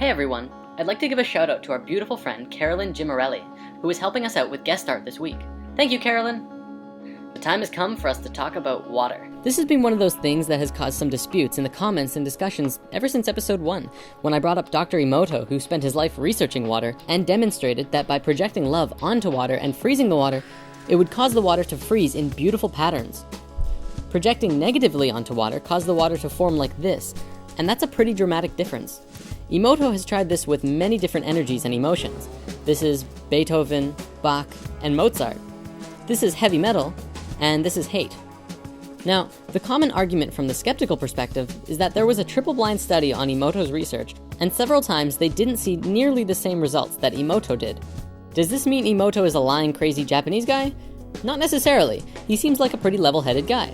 Hey everyone, I'd like to give a shout out to our beautiful friend Carolyn Gimarelli, who is helping us out with guest art this week. Thank you, Carolyn! The time has come for us to talk about water. This has been one of those things that has caused some disputes in the comments and discussions ever since episode 1, when I brought up Dr. Emoto, who spent his life researching water and demonstrated that by projecting love onto water and freezing the water, it would cause the water to freeze in beautiful patterns. Projecting negatively onto water caused the water to form like this, and that's a pretty dramatic difference. Emoto has tried this with many different energies and emotions. This is Beethoven, Bach, and Mozart. This is heavy metal, and this is hate. Now, the common argument from the skeptical perspective is that there was a triple-blind study on Emoto's research, and several times they didn't see nearly the same results that Emoto did. Does this mean Emoto is a lying, crazy Japanese guy? Not necessarily. He seems like a pretty level-headed guy.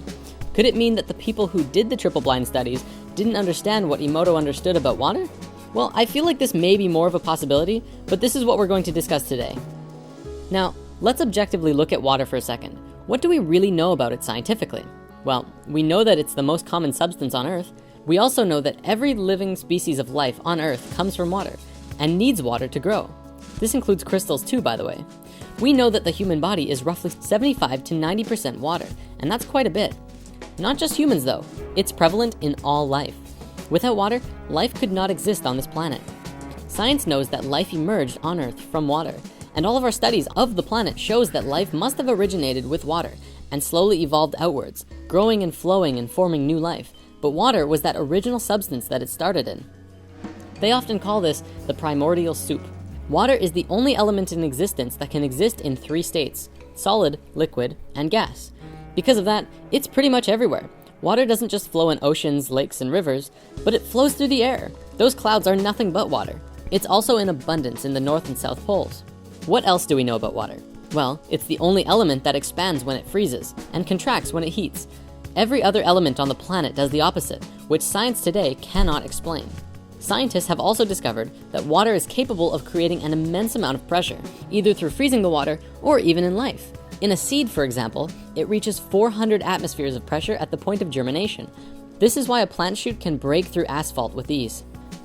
Could it mean that the people who did the triple-blind studies didn't understand what Emoto understood about water? Well, I feel like this may be more of a possibility, but this is what we're going to discuss today. Now, let's objectively look at water for a second. What do we really know about it scientifically? Well, we know that it's the most common substance on Earth. We also know that every living species of life on Earth comes from water, and needs water to grow. This includes crystals too, by the way. We know that the human body is roughly 75 to 90% water, and that's quite a bit. Not just humans though, it's prevalent in all life. Without water, life could not exist on this planet. Science knows that life emerged on Earth from water, and all of our studies of the planet shows that life must have originated with water and slowly evolved outwards, growing and flowing and forming new life. But water was that original substance that it started in. They often call this the primordial soup. Water is the only element in existence that can exist in 3 states: solid, liquid, and gas. Because of that, it's pretty much everywhere. Water doesn't just flow in oceans, lakes, and rivers, but it flows through the air. Those clouds are nothing but water. It's also in abundance in the North and South Poles. What else do we know about water? Well, it's the only element that expands when it freezes and contracts when it heats. Every other element on the planet does the opposite, which science today cannot explain. Scientists have also discovered that water is capable of creating an immense amount of pressure, either through freezing the water or even in life. In a seed, for example, it reaches 400 atmospheres of pressure at the point of germination. This is why a plant shoot can break through asphalt with ease.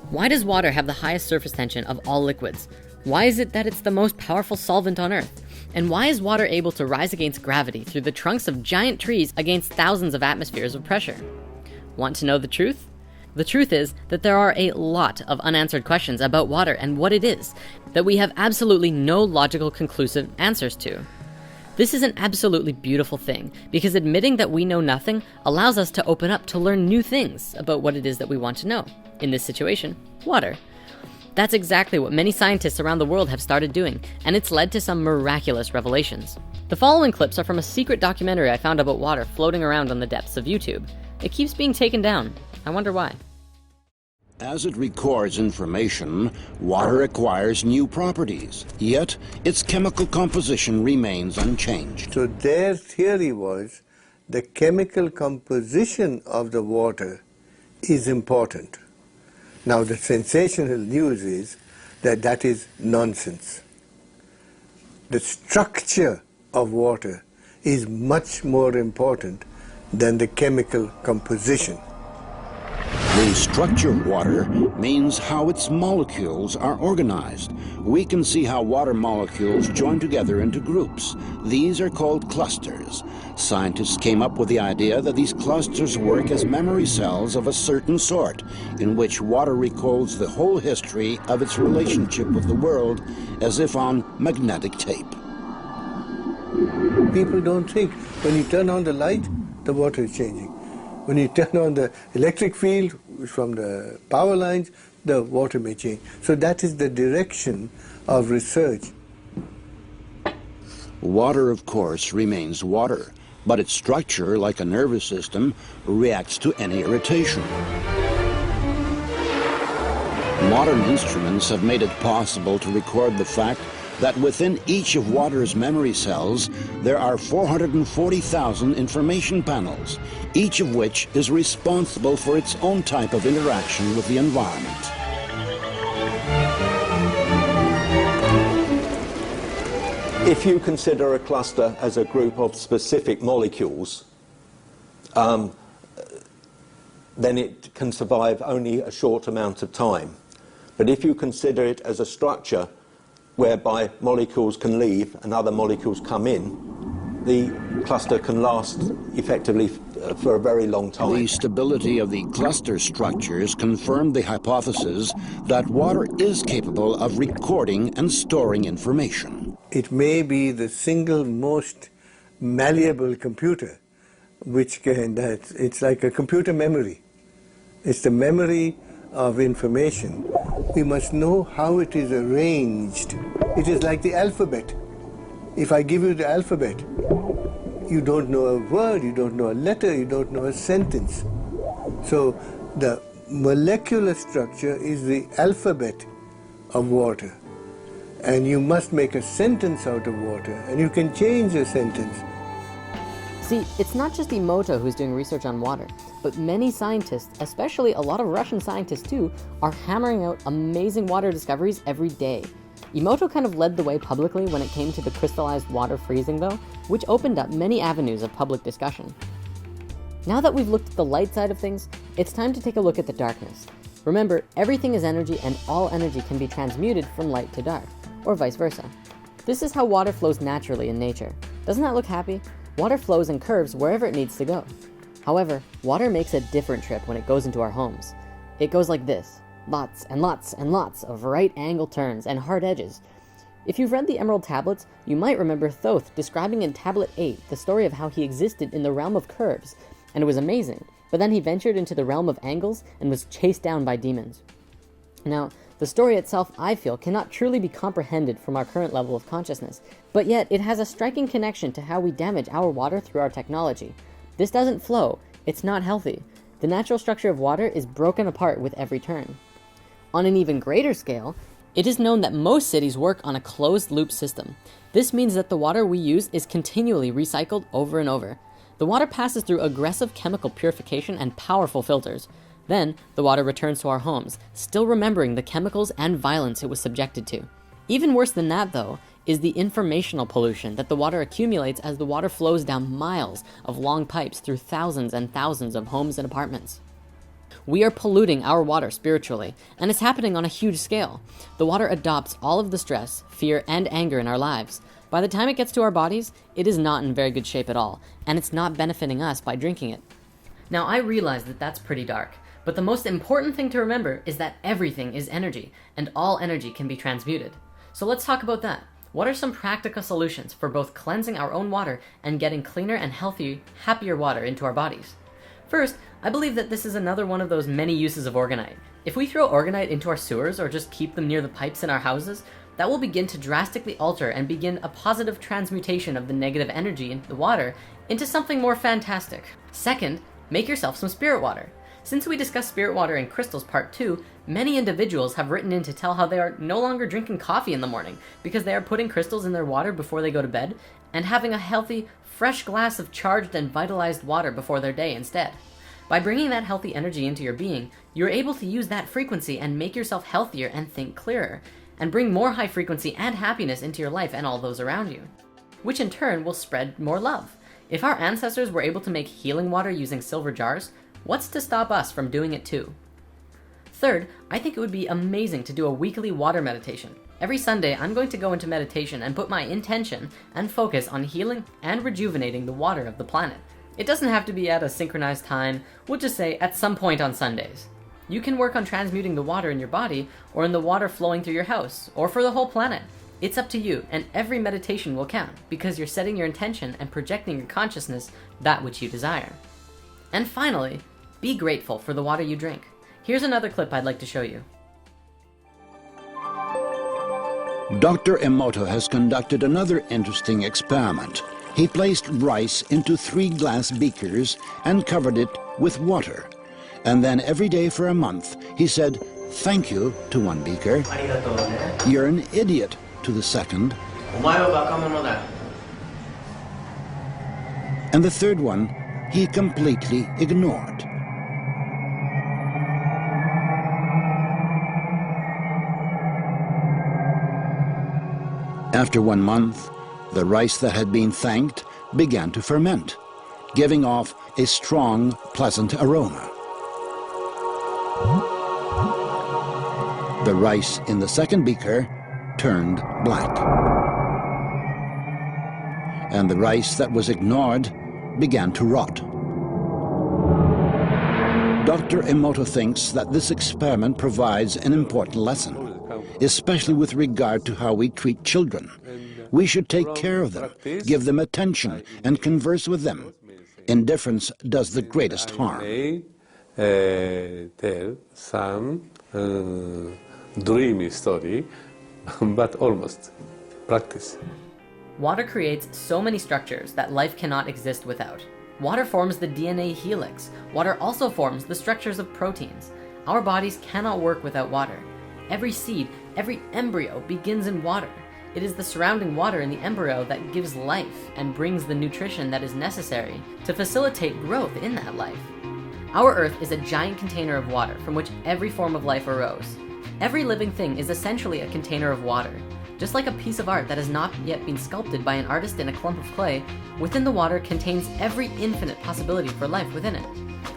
Why does water have the highest surface tension of all liquids? Why is it that it's the most powerful solvent on Earth? And why is water able to rise against gravity through the trunks of giant trees against thousands of atmospheres of pressure? Want to know the truth? The truth is that there are a lot of unanswered questions about water and what it is that we have absolutely no logical conclusive answers to. This is an absolutely beautiful thing, because admitting that we know nothing allows us to open up to learn new things about what it is that we want to know. In this situation, water. That's exactly what many scientists around the world have started doing, and it's led to some miraculous revelations. The following clips are from a secret documentary I found about water floating around on the depths of YouTube. It keeps being taken down. I wonder why. As it records information, water acquires new properties, yet its chemical composition remains unchanged. So their theory was the chemical composition of the water is important. Now the sensational news is that that is nonsense. The structure of water is much more important than the chemical composition. The structure of water means how its molecules are organized. We can see how water molecules join together into groups. These are called clusters. Scientists came up with the idea that these clusters work as memory cells of a certain sort, in which water recalls the whole history of its relationship with the world as if on magnetic tape. People don't think when you turn on the light, the water is changing. When you turn on the electric field from the power lines, the water may change. So that is the direction of research. Water, of course, remains water, but its structure, like a nervous system, reacts to any irritation. Modern instruments have made it possible to record the fact that within each of water's memory cells, there are 440,000 information panels, each of which is responsible for its own type of interaction with the environment. If you consider a cluster as a group of specific molecules, then it can survive only a short amount of time. But if you consider it as a structure whereby molecules can leave and other molecules come in, the cluster can last effectively for a very long time. The stability of the cluster structures confirmed the hypothesis that water is capable of recording and storing information. It may be the single most malleable computer, which it's like a computer memory. It's the memory of information. We must know how it is arranged. It is like the alphabet. If I give you the alphabet, you don't know a word, you don't know a letter, you don't know a sentence. So the molecular structure is the alphabet of water. And you must make a sentence out of water, and you can change a sentence. See, it's not just Emoto who's doing research on water, but many scientists, especially a lot of Russian scientists too, are hammering out amazing water discoveries every day. Emoto kind of led the way publicly when it came to the crystallized water freezing though, which opened up many avenues of public discussion. Now that we've looked at the light side of things, it's time to take a look at the darkness. Remember, everything is energy and all energy can be transmuted from light to dark, or vice versa. This is how water flows naturally in nature. Doesn't that look happy? Water flows and curves wherever it needs to go. However, water makes a different trip when it goes into our homes. It goes like this. Lots and lots and lots of right angle turns and hard edges. If you've read the Emerald Tablets, you might remember Thoth describing in Tablet 8 the story of how he existed in the realm of curves, and it was amazing, but then he ventured into the realm of angles and was chased down by demons. Now, the story itself, I feel, cannot truly be comprehended from our current level of consciousness, but yet it has a striking connection to how we damage our water through our technology. This doesn't flow, it's not healthy. The natural structure of water is broken apart with every turn. On an even greater scale, it is known that most cities work on a closed-loop system. This means that the water we use is continually recycled over and over. The water passes through aggressive chemical purification and powerful filters. Then, the water returns to our homes, still remembering the chemicals and violence it was subjected to. Even worse than that, though, is the informational pollution that the water accumulates as the water flows down miles of long pipes through thousands and thousands of homes and apartments. We are polluting our water spiritually, and it's happening on a huge scale. The water adopts all of the stress, fear, and anger in our lives. By the time it gets to our bodies, it is not in very good shape at all, and it's not benefiting us by drinking it. Now, I realize that that's pretty dark, but the most important thing to remember is that everything is energy, and all energy can be transmuted. So let's talk about that. What are some practical solutions for both cleansing our own water and getting cleaner and healthier, happier water into our bodies? First, I believe that this is another one of those many uses of orgonite. If we throw orgonite into our sewers or just keep them near the pipes in our houses, that will begin to drastically alter and begin a positive transmutation of the negative energy in the water into something more fantastic. Second, make yourself some spirit water. Since we discussed spirit water in crystals part 2, many individuals have written in to tell how they are no longer drinking coffee in the morning because they are putting crystals in their water before they go to bed and having a healthy, fresh glass of charged and vitalized water before their day instead. By bringing that healthy energy into your being, you're able to use that frequency and make yourself healthier and think clearer, and bring more high frequency and happiness into your life and all those around you, which in turn will spread more love. If our ancestors were able to make healing water using silver jars, what's to stop us from doing it too? Third, I think it would be amazing to do a weekly water meditation. Every Sunday, I'm going to go into meditation and put my intention and focus on healing and rejuvenating the water of the planet. It doesn't have to be at a synchronized time, we'll just say at some point on Sundays. You can work on transmuting the water in your body, or in the water flowing through your house, or for the whole planet. It's up to you, and every meditation will count, because you're setting your intention and projecting your consciousness that which you desire. And finally, be grateful for the water you drink. Here's another clip I'd like to show you. Dr. Emoto has conducted another interesting experiment. He placed rice into 3 glass beakers and covered it with water. And then every day for a month, he said, "Thank you" to one beaker, "You're an idiot" to the second, and the third one he completely ignored. After 1 month, the rice that had been thanked began to ferment, giving off a strong, pleasant aroma. The rice in the second beaker turned black. And the rice that was ignored began to rot. Dr. Emoto thinks that this experiment provides an important lesson, especially with regard to how we treat children. We should take care of them, give them attention, and converse with them. Indifference does the greatest harm. Tell some dreamy story, but almost practice. Water creates so many structures that life cannot exist without. Water forms the DNA helix. Water also forms the structures of proteins. Our bodies cannot work without water. Every seed, every embryo begins in water. It is the surrounding water in the embryo that gives life and brings the nutrition that is necessary to facilitate growth in that life. Our Earth is a giant container of water from which every form of life arose. Every living thing is essentially a container of water. Just like a piece of art that has not yet been sculpted by an artist in a clump of clay, within the water contains every infinite possibility for life within it.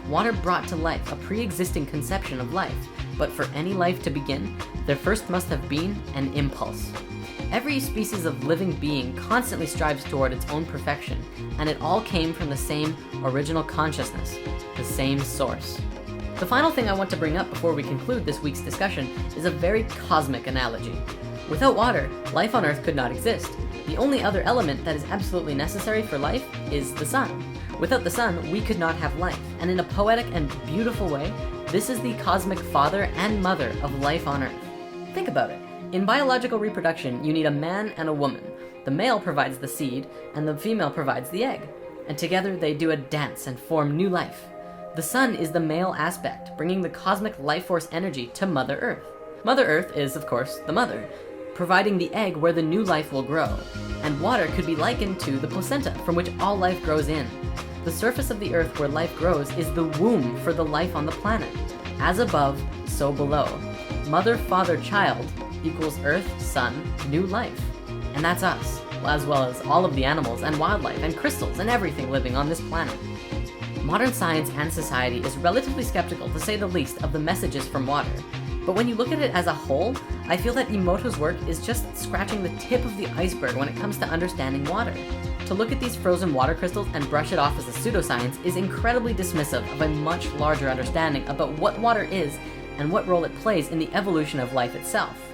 Water brought to life a pre-existing conception of life, but for any life to begin, there first must have been an impulse. Every species of living being constantly strives toward its own perfection, and it all came from the same original consciousness, the same source. The final thing I want to bring up before we conclude this week's discussion is a very cosmic analogy. Without water, life on Earth could not exist. The only other element that is absolutely necessary for life is the sun. Without the sun, we could not have life, and in a poetic and beautiful way, this is the cosmic father and mother of life on Earth. Think about it. In biological reproduction, you need a man and a woman. The male provides the seed, and the female provides the egg. And together they do a dance and form new life. The sun is the male aspect, bringing the cosmic life force energy to Mother Earth. Mother Earth is, of course, the mother, providing the egg where the new life will grow. And water could be likened to the placenta from which all life grows in. The surface of the Earth where life grows is the womb for the life on the planet. As above, so below. Mother, father, child equals Earth, sun, new life. And that's us, as well as all of the animals and wildlife and crystals and everything living on this planet. Modern science and society is relatively skeptical, to say the least, of the messages from water. But when you look at it as a whole, I feel that Emoto's work is just scratching the tip of the iceberg when it comes to understanding water. To look at these frozen water crystals and brush it off as a pseudoscience is incredibly dismissive of a much larger understanding about what water is and what role it plays in the evolution of life itself.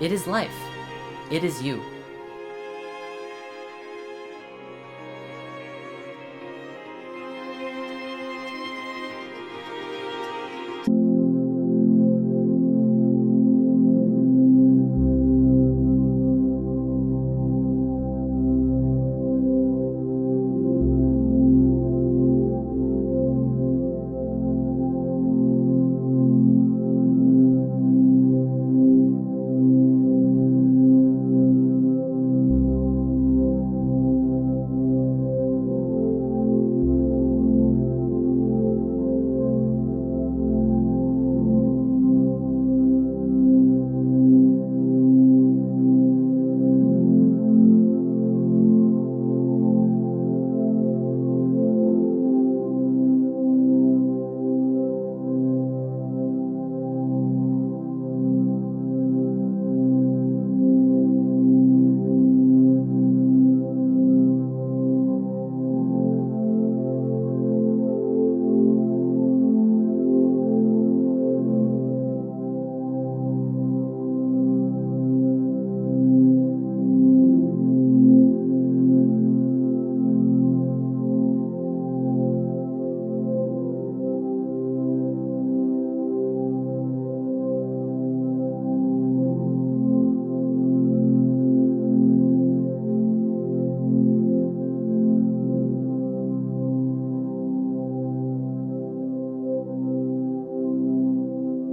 It is life. It is you.